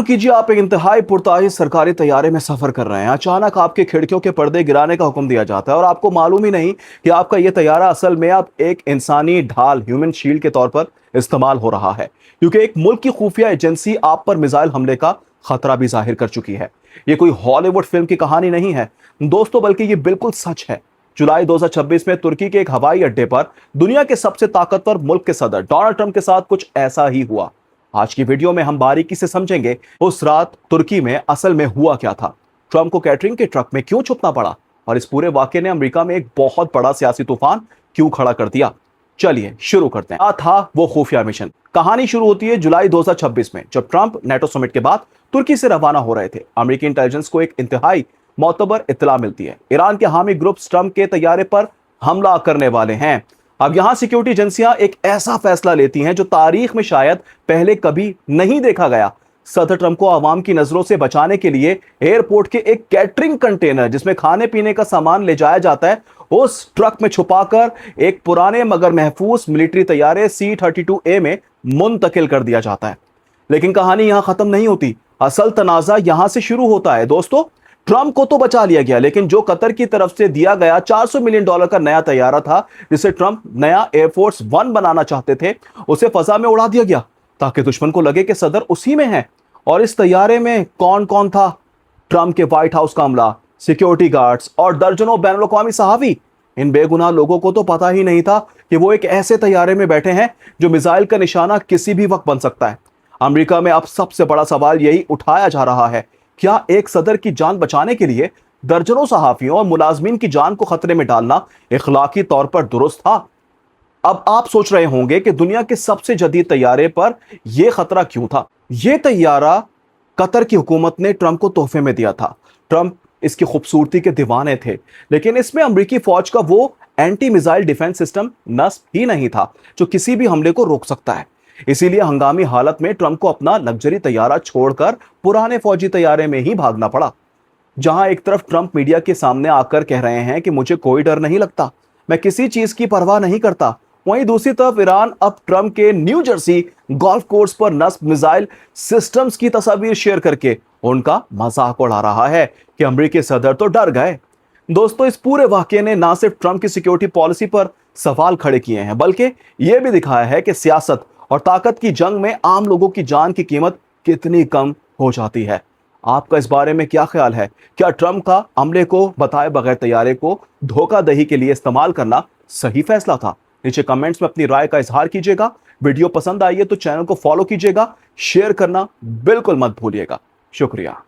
कीजिए आप एक इंतहाई पुरताइश सरकारी तैयारे में सफर कर रहे हैं। अचानक आपके खिड़कियों के पर्दे गिराने का हुक्म दिया जाता है और आपको मालूम ही नहीं कि आपका यह तैयारा असल में अब एक इंसानी ढाल ह्यूमन शील्ड के तौर पर इस्तेमाल हो रहा है, क्योंकि एक मुल्क की खुफिया एजेंसी आप पर मिसाइल हमले का खतरा भी जाहिर कर चुकी है। यह कोई हॉलीवुड फिल्म की कहानी नहीं है दोस्तों, बल्कि ये बिल्कुल सच है। जुलाई 2026 में तुर्की के एक हवाई अड्डे पर दुनिया के सबसे ताकतवर मुल्क के सदर डोनाल्ड ट्रंप के साथ कुछ ऐसा ही हुआ। आज की वीडियो में हम बारीकी से समझेंगे उस रात तुर्की में असल में हुआ क्या था, ट्रंप को कैटरिंग के ट्रक में क्यों छुपना पड़ा और इस पूरे वाकये ने अमेरिका में एक बहुत बड़ा सियासी तूफान क्यों खड़ा कर दिया। चलिए शुरू करते हैं। क्या था वो खुफिया मिशन। कहानी शुरू होती है जुलाई 2026 में, जब ट्रंप नेटो समिट के बाद तुर्की से रवाना हो रहे थे। अमेरिकी इंटेलिजेंस को एक इंतहाई मोतबर इत्तला मिलती है, ईरान के हामी ग्रुप्स ट्रंप के तैयारे पर हमला करने वाले हैं। अब यहां सिक्योरिटी एजेंसियां एक ऐसा फैसला लेती हैं जो तारीख में शायद पहले कभी नहीं देखा गया। सदर ट्रंप को आवाम की नजरों से बचाने के लिए एयरपोर्ट के एक कैटरिंग कंटेनर जिसमें खाने पीने का सामान ले जाया जाता है, उस ट्रक में छुपाकर एक पुराने मगर महफूज मिलिट्री तैयारे C-32A में मुंतकिल कर दिया जाता है। लेकिन कहानी यहां खत्म नहीं होती। असल तनाजा यहां से शुरू होता है दोस्तों। ट्रंप को तो बचा लिया गया, लेकिन जो कतर की तरफ से दिया गया $400 मिलियन का नया तैयारा था, जिसे ट्रंप नया एयरफोर्स वन बनाना चाहते थे, उसे फजा में उड़ा दिया गया ताकि दुश्मन को लगे कि सदर उसी में है। और इस तैयारे में कौन कौन था? ट्रंप के व्हाइट हाउस का अमला, सिक्योरिटी गार्ड्स और दर्जनों बैनुल अक़वामी सहाफ़ी। इन बेगुनाह लोगों को तो पता ही नहीं था कि वो एक ऐसे तैयारे में बैठे हैं जो मिसाइल का निशाना किसी भी वक्त बन सकता है। अमेरिका में अब सबसे बड़ा सवाल यही उठाया जा रहा है, क्या एक सदर की जान बचाने के लिए दर्जनों सहाफियों और मुलाजमीन की जान को खतरे में डालना इखलाकी तौर पर दुरुस्त था? अब आप सोच रहे होंगे कि दुनिया के सबसे जदीद तैयारे पर यह खतरा क्यों था। यह तैयारा कतर की हुकूमत ने ट्रंप को तोहफे में दिया था। ट्रंप इसकी खूबसूरती के दीवाने थे, लेकिन इसमें अमेरिकी फौज का वो एंटी मिसाइल डिफेंस सिस्टम नस्ब ही नहीं था जो किसी भी हमले को रोक सकता है। इसीलिए हंगामी हालत में ट्रंप को अपना लग्जरी तैयारा छोड़कर पुराने फौजी तैयारे में ही भागना पड़ा। जहां एक तरफ ट्रंप मीडिया के सामने आकर कह रहे हैं कि मुझे कोई डर नहीं लगता, मैं किसी चीज की परवाह नहीं करता, वहीं दूसरी तरफ ईरान अब ट्रंप के न्यू जर्सी गोल्फ कोर्स पर नस्ब मिसाइल सिस्टम्स की तस्वीर शेयर करके उनका मजाक उड़ा रहा है कि अमेरिकी सदर तो डर गए। दोस्तों, इस पूरे वाकये ने ना सिर्फ ट्रंप की सिक्योरिटी पॉलिसी पर सवाल खड़े किए हैं, बल्कि यह भी दिखाया है कि सियासत और ताकत की जंग में आम लोगों की जान की कीमत कितनी कम हो जाती है। आपका इस बारे में क्या ख्याल है? क्या ट्रंप का अमले को बताए बगैर तैयारे को धोखाधड़ी के लिए इस्तेमाल करना सही फैसला था? नीचे कमेंट्स में अपनी राय का इजहार कीजिएगा। वीडियो पसंद आई है तो चैनल को फॉलो कीजिएगा, शेयर करना बिल्कुल मत भूलिएगा। शुक्रिया।